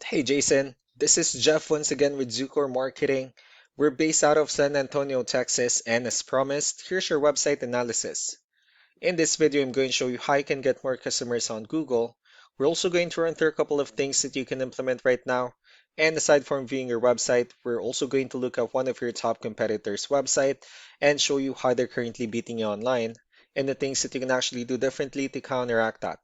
Hey Jason, this is Jeff once again with Zucor Marketing. We're based out of San Antonio, Texas, and as promised, here's your website analysis. In this video, I'm going to show you how you can get more customers on Google. We're also going to run through a couple of things that you can implement right now. And aside from viewing your website, we're also going to look at one of your top competitors' website and show you how they're currently beating you online and the things that you can actually do differently to counteract that.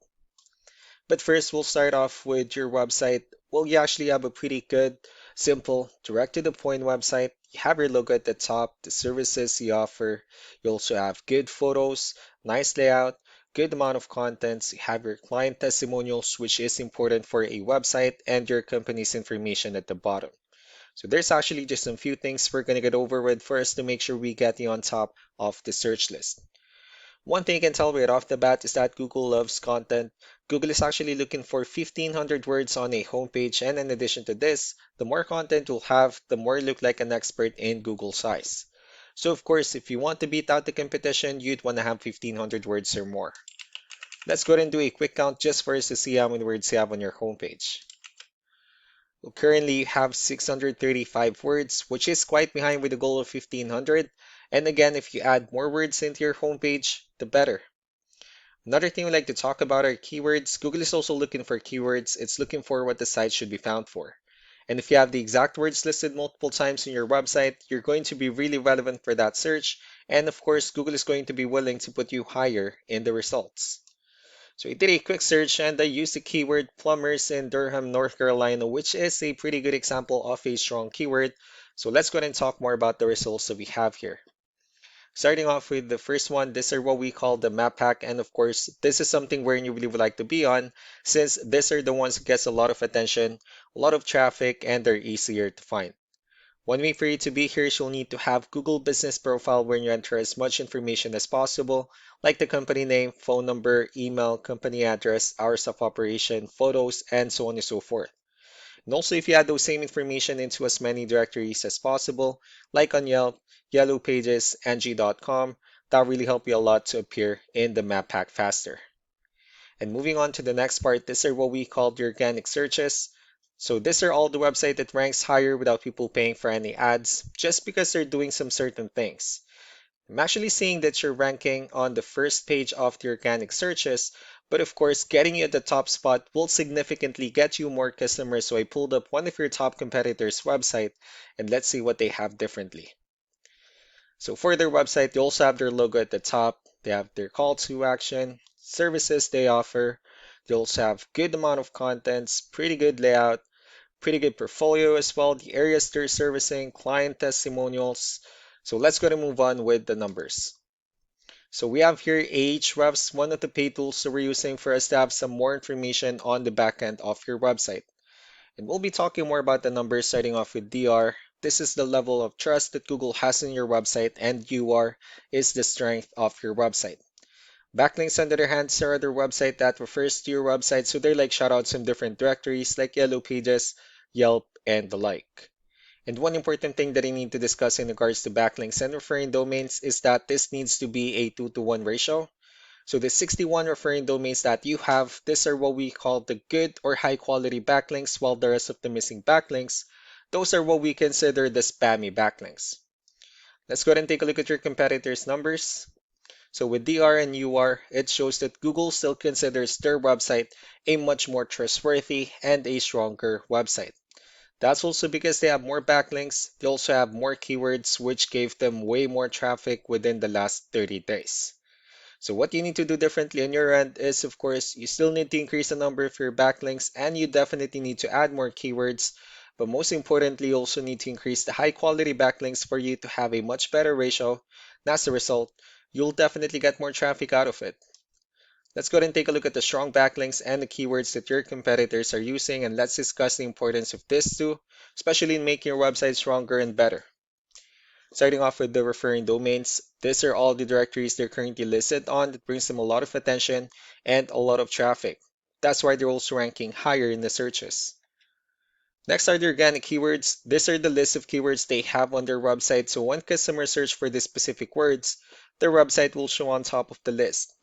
But first, we'll start off with your website. Well, you actually have a pretty good, simple, direct to the point website. You have your logo at the top, the services you offer. You also have good photos, nice layout, good amount of contents. You have your client testimonials, which is important for a website, and your company's information at the bottom. So there's actually just a few things we're going to get over with first to make sure we get you on top of the search list. One thing you can tell right off the bat is that Google loves content. Google is actually looking for 1,500 words on a homepage, and in addition to this, the more content you'll have, the more you look like an expert in Google's eyes. So of course, if you want to beat out the competition, you'd want to have 1,500 words or more. Let's go ahead and do a quick count just for us to see how many words you have on your homepage. Well, currently, you have 635 words, which is quite behind with the goal of 1,500. And again, if you add more words into your homepage, the better. Another thing we like to talk about are keywords. Google is also looking for keywords. It's looking for what the site should be found for. And if you have the exact words listed multiple times in your website, you're going to be really relevant for that search. And of course, Google is going to be willing to put you higher in the results. So I did a quick search and I used the keyword plumbers in Durham, North Carolina, which is a pretty good example of a strong keyword. So let's go ahead and talk more about the results that we have here. Starting off with the first one, these are what we call the map pack. And of course, this is something where you really would like to be on since these are the ones that gets a lot of attention, a lot of traffic, and they're easier to find. One way for you to be here is you'll need to have Google Business Profile where you enter as much information as possible, like the company name, phone number, email, company address, hours of operation, photos, and so on and so forth. And also, if you add those same information into as many directories as possible, like on Yelp, Yellow Pages, Angie.com, that really help you a lot to appear in the map pack faster. And moving on to the next part, these are what we call the organic searches. So these are all the website that ranks higher without people paying for any ads, just because they're doing some certain things. I'm actually seeing that you're ranking on the first page of the organic searches, but of course, getting you at the top spot will significantly get you more customers. So I pulled up one of your top competitors' website, and let's see what they have differently. So for their website, they also have their logo at the top. They have their call to action, services they offer. They also have good amount of contents, pretty good layout, pretty good portfolio as well, the areas they're servicing, client testimonials. So let's go to move on with the numbers. So we have here Ahrefs, one of the paid tools that we're using for us to have some more information on the back end of your website. And we'll be talking more about the numbers starting off with DR. This is the level of trust that Google has in your website, and UR is the strength of your website. Backlinks, on the other hand, are other website that refers to your website, so they're like shoutouts in different directories like Yellow Pages, Yelp, and the like. And one important thing that I need to discuss in regards to backlinks and referring domains is that this needs to be a 2-to-1 ratio. So the 61 referring domains that you have, these are what we call the good or high quality backlinks, while the rest of the missing backlinks, those are what we consider the spammy backlinks. Let's go ahead and take a look at your competitors' numbers. So with DR and UR, it shows that Google still considers their website a much more trustworthy and a stronger website. That's also because they have more backlinks, they also have more keywords, which gave them way more traffic within the last 30 days. So what you need to do differently on your end is, of course, you still need to increase the number of your backlinks and you definitely need to add more keywords. But most importantly, you also need to increase the high quality backlinks for you to have a much better ratio. And as a result, you'll definitely get more traffic out of it. Let's go ahead and take a look at the strong backlinks and the keywords that your competitors are using, and let's discuss the importance of this too, especially in making your website stronger and better. Starting off with the referring domains, these are all the directories they're currently listed on that brings them a lot of attention and a lot of traffic. That's why they're also ranking higher in the searches. Next are the organic keywords. These are the list of keywords they have on their website, so when customers search for these specific words, their website will show on top of the list.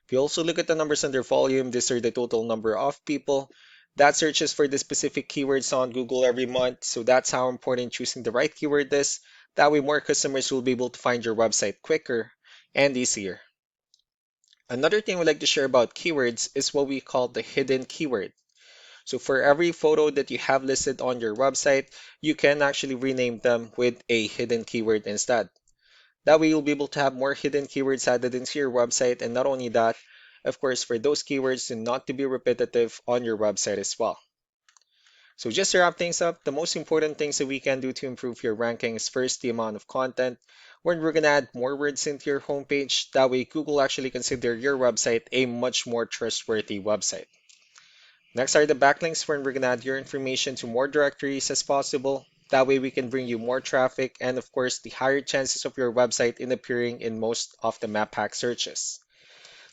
If you also look at the numbers under volume, these are the total number of people That searches for the specific keywords on Google every month. So that's how important choosing the right keyword is. That way more customers will be able to find your website quicker and easier. Another thing we like to share about keywords is what we call the hidden keyword. So for every photo that you have listed on your website, you can actually rename them with a hidden keyword instead. That way you'll be able to have more hidden keywords added into your website, and not only that, of course, for those keywords to not to be repetitive on your website as well. So just to wrap things up, the most important things that we can do to improve your ranking is first the amount of content, when we're gonna add more words into your homepage. That way Google actually consider your website a much more trustworthy website. Next are the backlinks, where we're gonna add your information to more directories as possible. That way we can bring you more traffic and of course the higher chances of your website in appearing in most of the map hack searches.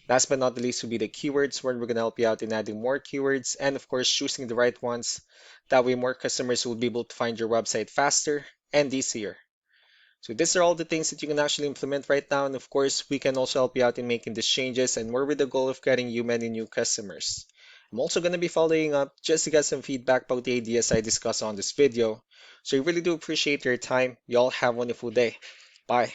Last but not the least will be the keywords, where we're going to help you out in adding more keywords and of course choosing the right ones. That way more customers will be able to find your website faster and easier. So these are all the things that you can actually implement right now, and of course we can also help you out in making these changes and more with the goal of getting you many new customers. I'm also going to be following up just to get some feedback about the ideas I discussed on this video. So I really do appreciate your time. You all have a wonderful day. Bye.